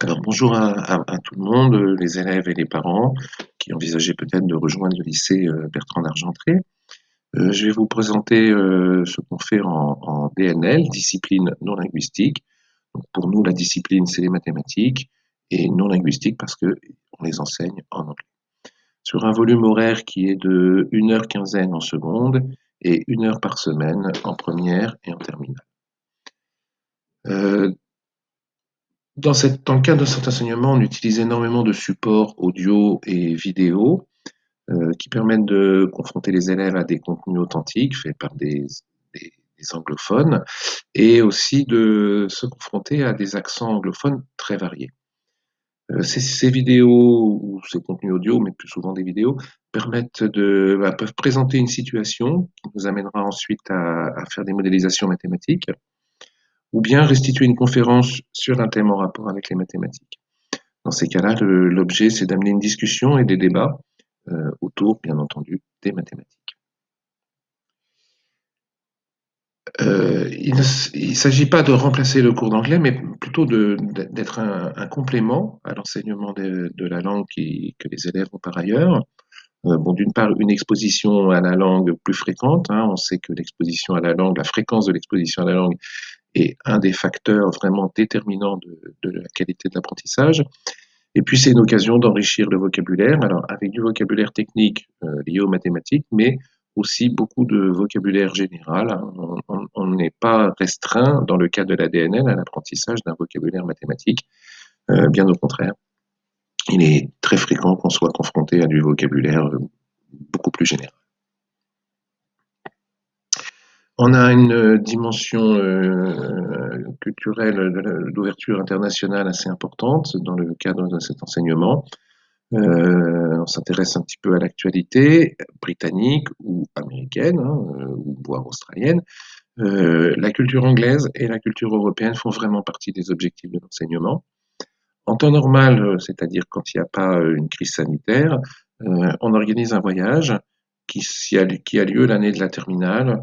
Alors bonjour à tout le monde, les élèves et les parents qui envisageaient peut-être de rejoindre le lycée Bertrand d'Argentré. Je vais vous présenter ce qu'on fait en DNL, discipline non linguistique. Donc pour nous, la discipline, c'est les mathématiques et non linguistique parce que on les enseigne en anglais. Sur un volume horaire qui est de 1 heure 15 en seconde et 1 heure par semaine en première et en terminale. Euh, dans le cadre de cet enseignement, on utilise énormément de supports audio et vidéo qui permettent de confronter les élèves à des contenus authentiques faits par des anglophones et aussi de se confronter à des accents anglophones très variés. Ces vidéos ou ces contenus audio, mais plus souvent des vidéos, peuvent présenter une situation qui nous amènera ensuite à faire des modélisations mathématiques ou bien restituer une conférence sur un thème en rapport avec les mathématiques. Dans ces cas-là, l'objet, c'est d'amener une discussion et des débats autour, bien entendu, des mathématiques. Il ne s'agit pas de remplacer le cours d'anglais, mais plutôt d'être un complément à l'enseignement de la langue que les élèves ont par ailleurs. Bon, d'une part, une exposition à la langue plus fréquente. Hein, on sait que l'exposition à la langue, la fréquence de l'exposition à la langue est un des facteurs vraiment déterminants de la qualité de l'apprentissage. Et puis, c'est une occasion d'enrichir le vocabulaire, alors avec du vocabulaire technique lié aux mathématiques, mais aussi beaucoup de vocabulaire général. Hein. On n'est pas restreint, dans le cas de la DNL, à l'apprentissage d'un vocabulaire mathématique. Bien au contraire, il est très fréquent qu'on soit confronté à du vocabulaire beaucoup plus général. On a une dimension culturelle d'ouverture internationale assez importante dans le cadre de cet enseignement. On s'intéresse un petit peu à l'actualité britannique ou américaine, hein, ou voire australienne. La culture anglaise et la culture européenne font vraiment partie des objectifs de l'enseignement. En temps normal, c'est-à-dire quand il n'y a pas une crise sanitaire, on organise un voyage qui a lieu l'année de la terminale,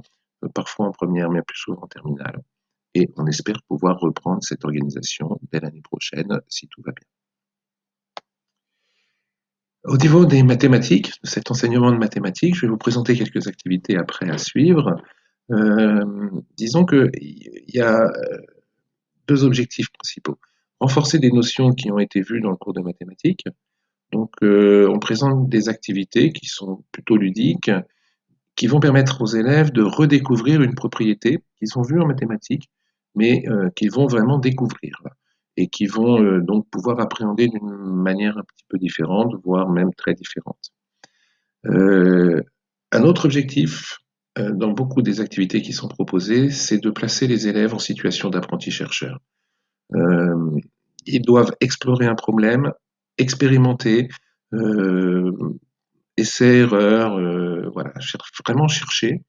parfois en première, mais plus souvent en terminale. Et on espère pouvoir reprendre cette organisation dès l'année prochaine, si tout va bien. Au niveau des mathématiques, de cet enseignement de mathématiques, je vais vous présenter quelques activités après à suivre. Disons qu'il y a deux objectifs principaux. Renforcer des notions qui ont été vues dans le cours de mathématiques. Donc, on présente des activités qui sont plutôt ludiques, qui vont permettre aux élèves de redécouvrir une propriété qu'ils ont vue en mathématiques, mais qu'ils vont vraiment découvrir et qui vont donc pouvoir appréhender d'une manière un petit peu différente, voire même très différente. Un autre objectif dans beaucoup des activités qui sont proposées, c'est de placer les élèves en situation d'apprenti-chercheur. Euh, Ils doivent explorer un problème, expérimenter, euh, essais, erreurs, voilà, vraiment chercher,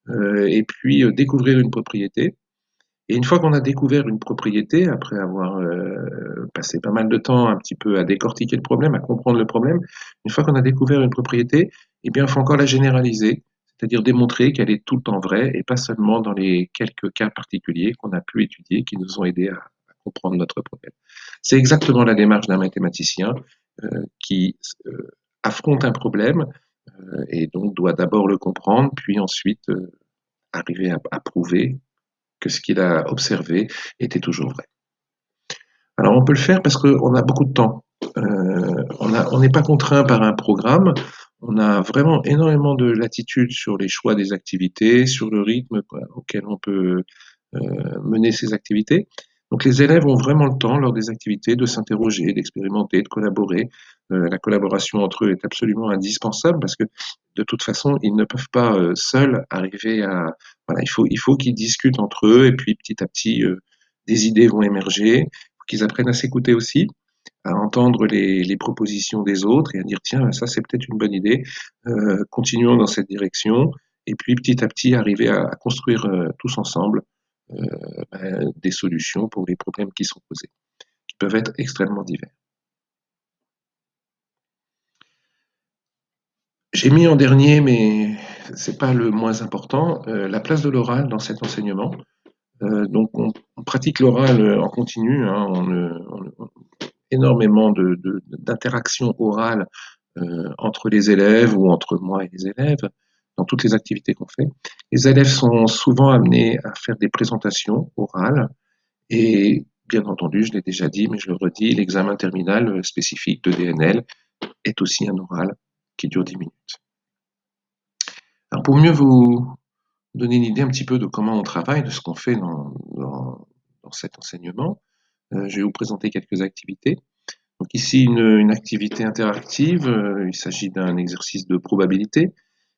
et puis découvrir une propriété. Et une fois qu'on a découvert une propriété, après avoir passé pas mal de temps un petit peu à décortiquer le problème, à comprendre le problème, une fois qu'on a découvert une propriété, eh bien, il faut encore la généraliser, c'est-à-dire démontrer qu'elle est tout le temps vraie et pas seulement dans les quelques cas particuliers qu'on a pu étudier qui nous ont aidés à comprendre notre problème. C'est exactement la démarche d'un mathématicien qui affronte un problème et donc doit d'abord le comprendre, puis ensuite arriver à prouver que ce qu'il a observé était toujours vrai. Alors on peut le faire parce qu'on a beaucoup de temps. On n'est pas contraint par un programme. On a vraiment énormément de latitude sur les choix des activités, sur le rythme auquel on peut mener ces activités. Donc les élèves ont vraiment le temps lors des activités de s'interroger, d'expérimenter, de collaborer. La collaboration entre eux est absolument indispensable parce que de toute façon, ils ne peuvent pas seuls arriver à... Voilà, il faut qu'ils discutent entre eux et puis petit à petit, des idées vont émerger. Il faut qu'ils apprennent à s'écouter aussi, à entendre les propositions des autres et à dire tiens, ça c'est peut-être une bonne idée, continuons dans cette direction. Et puis petit à petit arriver à construire tous ensemble des solutions pour les problèmes qui sont posés, qui peuvent être extrêmement divers. J'ai mis en dernier, mais c'est pas le moins important, la place de l'oral dans cet enseignement. Donc on pratique l'oral en continu, hein, énormément d'interactions orales entre les élèves ou entre moi et les élèves dans toutes les activités qu'on fait. Les élèves sont souvent amenés à faire des présentations orales et bien entendu, je l'ai déjà dit, mais je le redis, l'examen terminal spécifique de DNL est aussi un oral qui dure 10 minutes. Alors pour mieux vous donner une idée un petit peu de comment on travaille, de ce qu'on fait dans cet enseignement, je vais vous présenter quelques activités. Donc ici, une activité interactive, il s'agit d'un exercice de probabilité.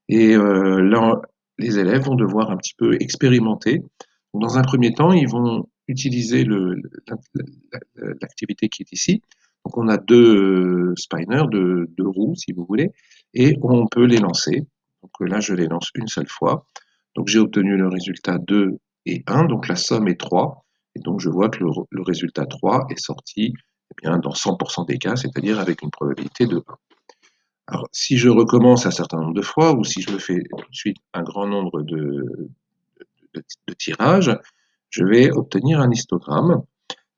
Et là, les élèves vont devoir un petit peu expérimenter. Dans un premier temps, ils vont utiliser l'activité qui est ici. Donc on a deux spiners, deux roues, si vous voulez, et on peut les lancer. Donc là, je les lance une seule fois. Donc j'ai obtenu le résultat 2 et 1, donc la somme est 3. Et donc je vois que le résultat 3 est sorti eh bien, dans 100% des cas, c'est-à-dire avec une probabilité de 1. Alors, si je recommence un certain nombre de fois, ou si je me fais tout de suite un grand nombre de tirages, je vais obtenir un histogramme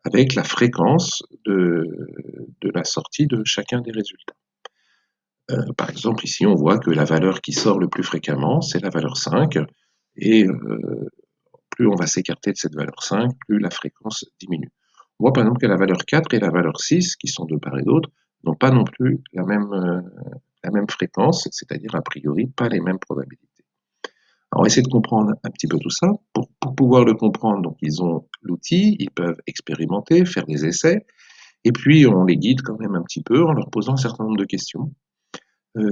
avec la fréquence de la sortie de chacun des résultats. Par exemple, ici, on voit que la valeur qui sort le plus fréquemment, c'est la valeur 5, et plus on va s'écarter de cette valeur 5, plus la fréquence diminue. On voit par exemple que la valeur 4 et la valeur 6, qui sont de part et d'autre, n'ont pas non plus la même fréquence, c'est-à-dire a priori pas les mêmes probabilités. Alors, on va essayer de comprendre un petit peu tout ça. Pour pouvoir le comprendre, donc ils ont l'outil, ils peuvent expérimenter, faire des essais, et puis on les guide quand même un petit peu en leur posant un certain nombre de questions,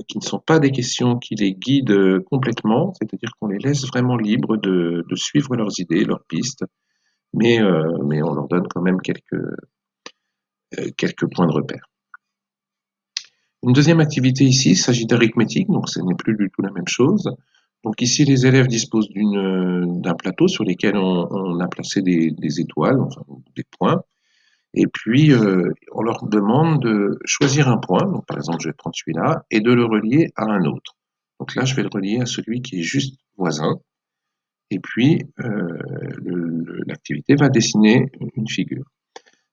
qui ne sont pas des questions qui les guident complètement, c'est-à-dire qu'on les laisse vraiment libres de suivre leurs idées, leurs pistes, mais on leur donne quand même quelques points de repère. Une deuxième activité ici, il s'agit d'arithmétique, donc ce n'est plus du tout la même chose. Donc ici, les élèves disposent d'un plateau sur lequel on a placé des étoiles, enfin des points, et puis on leur demande de choisir un point, donc par exemple je vais prendre celui-là, et de le relier à un autre. Donc là, je vais le relier à celui qui est juste voisin, et puis l'activité va dessiner une figure.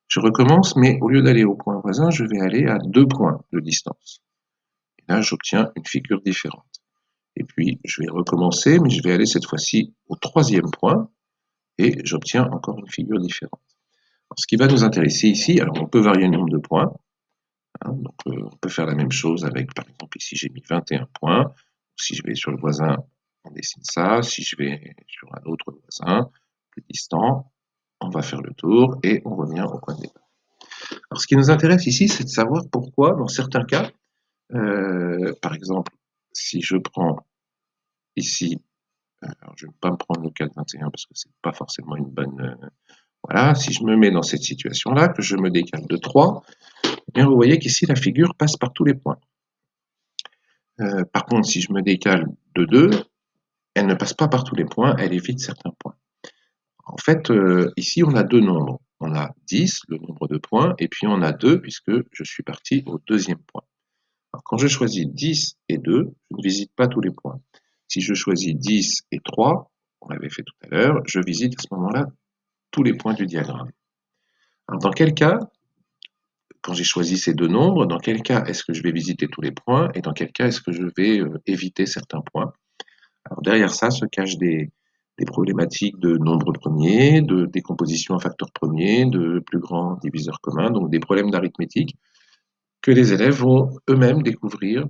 Je recommence, mais au lieu d'aller au point voisin, je vais aller à 2 points de distance. Et là, j'obtiens une figure différente. Et puis, je vais recommencer, mais je vais aller cette fois-ci au 3e point, et j'obtiens encore une figure différente. Alors, ce qui va nous intéresser ici, alors on peut varier le nombre de points, hein, donc on peut faire la même chose avec, par exemple, ici j'ai mis 21 points. Si je vais sur le voisin, on dessine ça. Si je vais sur un autre voisin, plus distant, on va faire le tour et on revient au point de départ. Alors, ce qui nous intéresse ici, c'est de savoir pourquoi, dans certains cas, par exemple, si je prends ici, alors je ne vais pas me prendre le cas de 21 parce que c'est pas forcément une bonne. Voilà, si je me mets dans cette situation-là, que je me décale de 3, eh bien vous voyez qu'ici la figure passe par tous les points. Par contre, si je me décale de 2, elle ne passe pas par tous les points, elle évite certains points. En fait, ici on a deux nombres. On a 10, le nombre de points, et puis on a 2 puisque je suis parti au 2e point. Alors, quand je choisis 10 et 2, je ne visite pas tous les points. Si je choisis 10 et 3, on l'avait fait tout à l'heure, je visite à ce moment-là tous les points du diagramme. Alors, dans quel cas, quand j'ai choisi ces deux nombres, dans quel cas est-ce que je vais visiter tous les points et dans quel cas est-ce que je vais éviter certains points? Alors, derrière ça se cachent des problématiques de nombre premier, de décomposition à facteur premier, de plus grand diviseur commun, donc des problèmes d'arithmétique que les élèves vont eux-mêmes découvrir.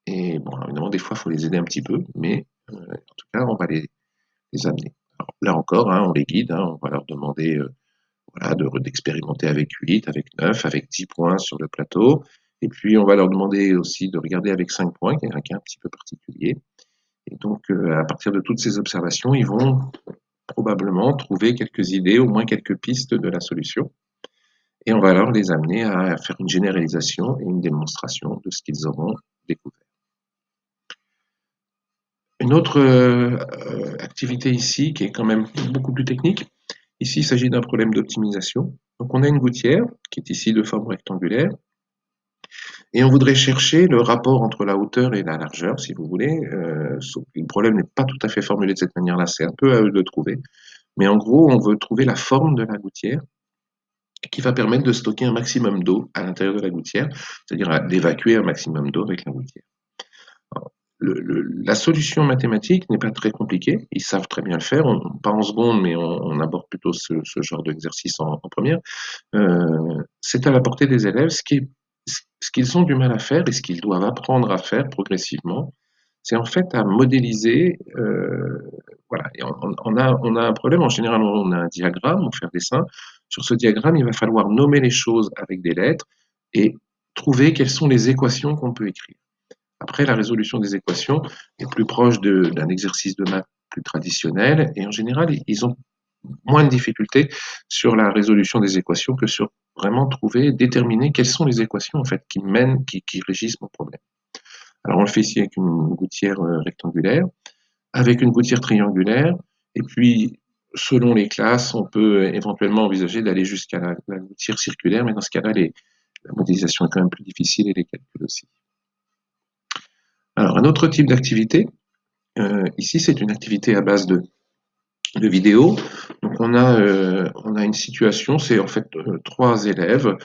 Et bon, évidemment, des fois, il faut les aider un petit peu, mais en tout cas, on va les amener. Alors, là encore, hein, on les guide, hein, on va leur demander voilà, d'expérimenter avec 8, avec 9, avec 10 points sur le plateau. Et puis, on va leur demander aussi de regarder avec 5 points, qui est un cas un petit peu particulier. Et donc, à partir de toutes ces observations, ils vont probablement trouver quelques idées, au moins quelques pistes de la solution. Et on va alors les amener à faire une généralisation et une démonstration de ce qu'ils auront découvert. Une autre activité ici, qui est quand même beaucoup plus technique, ici il s'agit d'un problème d'optimisation. Donc on a une gouttière qui est ici de forme rectangulaire, et on voudrait chercher le rapport entre la hauteur et la largeur, si vous voulez. Le problème n'est pas tout à fait formulé de cette manière-là, c'est un peu à eux de trouver. Mais en gros, on veut trouver la forme de la gouttière qui va permettre de stocker un maximum d'eau à l'intérieur de la gouttière, c'est-à-dire d'évacuer un maximum d'eau avec la gouttière. Alors, la solution mathématique n'est pas très compliquée, ils savent très bien le faire, pas en seconde, mais on aborde plutôt ce genre d'exercice en première. C'est à la portée des élèves. Ce qu'ils ont du mal à faire et ce qu'ils doivent apprendre à faire progressivement, c'est en fait à modéliser. Voilà, et on a un problème. En général, on a un diagramme, on fait un dessin. Sur ce diagramme, il va falloir nommer les choses avec des lettres et trouver quelles sont les équations qu'on peut écrire. Après, la résolution des équations est plus proche d'un exercice de maths plus traditionnel et en général, ils ont moins de difficultés sur la résolution des équations que sur vraiment trouver, déterminer quelles sont les équations en fait qui mènent, qui régissent mon problème. Alors on le fait ici avec une gouttière rectangulaire, avec une gouttière triangulaire, et puis selon les classes, on peut éventuellement envisager d'aller jusqu'à la gouttière circulaire, mais dans ce cas-là, la modélisation est quand même plus difficile et les calculs aussi. Alors un autre type d'activité, ici c'est une activité à base de vidéos. Donc on a une situation, c'est en fait trois élèves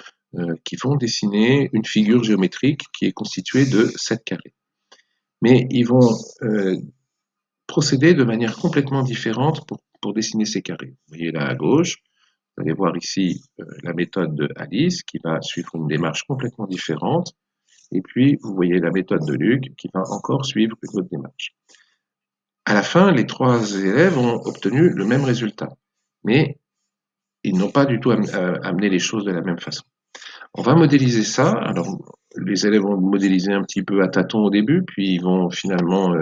qui vont dessiner une figure géométrique qui est constituée de 7 carrés. Mais ils vont procéder de manière complètement différente pour dessiner ces carrés. Vous voyez là à gauche, vous allez voir ici la méthode de Alice qui va suivre une démarche complètement différente. Et puis vous voyez la méthode de Luc qui va encore suivre une autre démarche. À la fin, les trois élèves ont obtenu le même résultat, mais ils n'ont pas du tout amené les choses de la même façon. On va modéliser ça. Alors, les élèves vont modéliser un petit peu à tâtons au début, puis ils vont finalement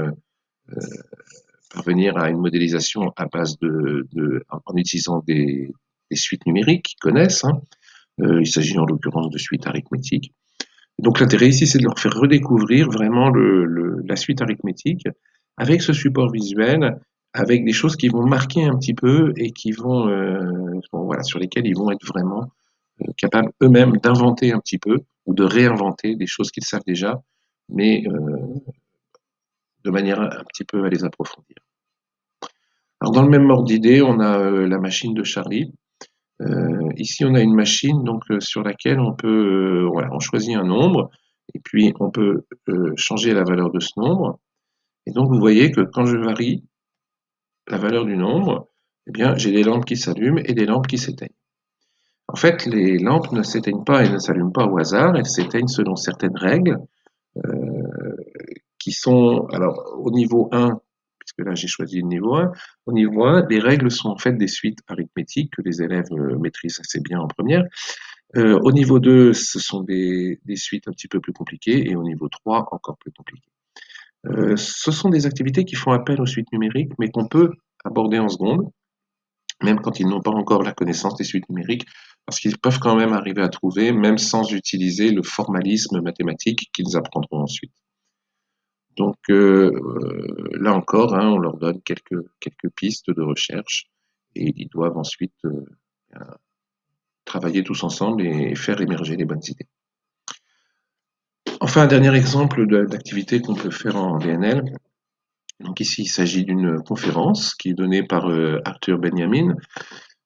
parvenir à une modélisation à base en utilisant des suites numériques qu'ils connaissent. Hein. Il s'agit en l'occurrence de suites arithmétiques. Donc l'intérêt ici, c'est de leur faire redécouvrir vraiment la suite arithmétique avec ce support visuel, avec des choses qui vont marquer un petit peu et qui voilà, sur lesquelles ils vont être vraiment capables eux-mêmes d'inventer un petit peu ou de réinventer des choses qu'ils savent déjà, mais de manière un petit peu à les approfondir. Alors dans le même ordre d'idée, on a la machine de Charlie. Ici, on a une machine donc sur laquelle on peut, voilà, on choisit un nombre et puis on peut changer la valeur de ce nombre. Et donc vous voyez que quand je varie la valeur du nombre, eh bien j'ai des lampes qui s'allument et des lampes qui s'éteignent. En fait, les lampes ne s'éteignent pas et ne s'allument pas au hasard, elles s'éteignent selon certaines règles qui sont, alors au niveau 1, puisque là j'ai choisi le niveau 1, au niveau 1, les règles sont en fait des suites arithmétiques que les élèves maîtrisent assez bien en première. Au niveau 2, ce sont des suites un petit peu plus compliquées et au niveau 3, encore plus compliquées. Ce sont des activités qui font appel aux suites numériques, mais qu'on peut aborder en seconde, même quand ils n'ont pas encore la connaissance des suites numériques, parce qu'ils peuvent quand même arriver à trouver, même sans utiliser le formalisme mathématique qu'ils apprendront ensuite. Donc là encore, hein, on leur donne quelques pistes de recherche et ils doivent ensuite travailler tous ensemble et faire émerger les bonnes idées. Enfin, un dernier exemple d'activité qu'on peut faire en DNL. Donc ici, il s'agit d'une conférence qui est donnée par Arthur Benjamin.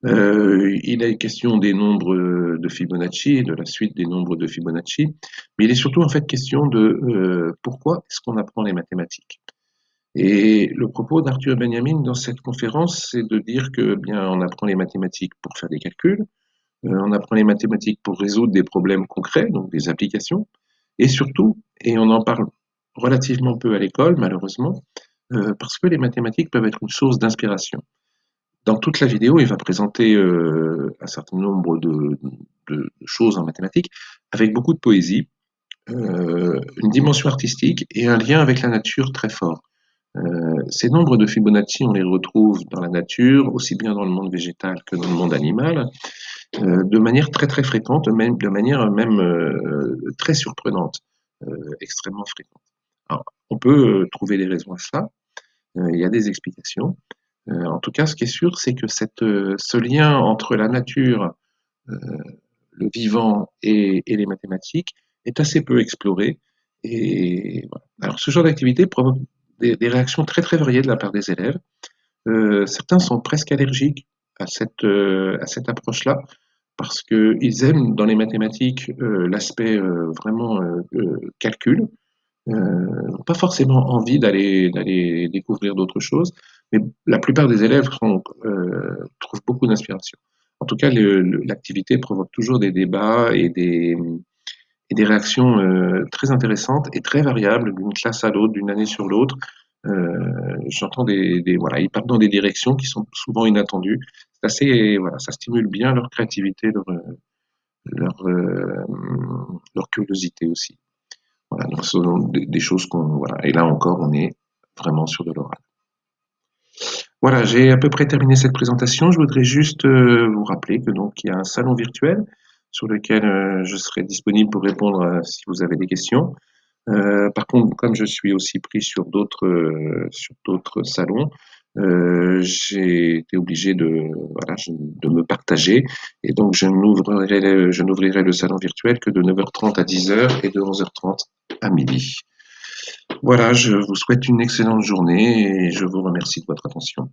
Il est question des nombres de Fibonacci et de la suite des nombres de Fibonacci, mais il est surtout en fait question de pourquoi est-ce qu'on apprend les mathématiques. Et le propos d'Arthur Benjamin dans cette conférence, c'est de dire que bien on apprend les mathématiques pour faire des calculs, on apprend les mathématiques pour résoudre des problèmes concrets, donc des applications, et surtout, et on en parle relativement peu à l'école malheureusement, parce que les mathématiques peuvent être une source d'inspiration. Dans toute la vidéo, il va présenter un certain nombre de choses en mathématiques avec beaucoup de poésie, une dimension artistique et un lien avec la nature très fort. Ces nombres de Fibonacci, on les retrouve dans la nature, aussi bien dans le monde végétal que dans le monde animal, de manière très très fréquente, même de manière même très surprenante, extrêmement fréquente. Alors, on peut trouver des raisons à cela, il y a des explications. En tout cas, ce qui est sûr, c'est que ce lien entre la nature, le vivant et les mathématiques est assez peu exploré. Et voilà. Alors, ce genre d'activité provoque des réactions très très variées de la part des élèves. Certains sont presque allergiques à cette approche-là, parce qu'ils aiment dans les mathématiques l'aspect vraiment calcul, n'ont pas forcément envie d'aller découvrir d'autres choses, mais la plupart des élèves trouvent beaucoup d'inspiration. En tout cas, l'activité provoque toujours des débats et des réactions très intéressantes et très variables d'une classe à l'autre, d'une année sur l'autre. J'entends voilà, ils partent dans des directions qui sont souvent inattendues. C'est assez, voilà, ça stimule bien leur créativité, leur, euh, leur curiosité aussi. Voilà, donc ce sont des choses qu'on, voilà. Et là encore, on est vraiment sur de l'oral. Voilà, j'ai à peu près terminé cette présentation. Je voudrais juste vous rappeler que donc il y a un salon virtuel sur lequel je serai disponible pour répondre si vous avez des questions. Par contre, comme je suis aussi pris sur d'autres salons, j'ai été obligé voilà, de me partager et donc je n'ouvrirai le salon virtuel que de 9h30 à 10h et de 11h30 à midi. Voilà, je vous souhaite une excellente journée et je vous remercie de votre attention.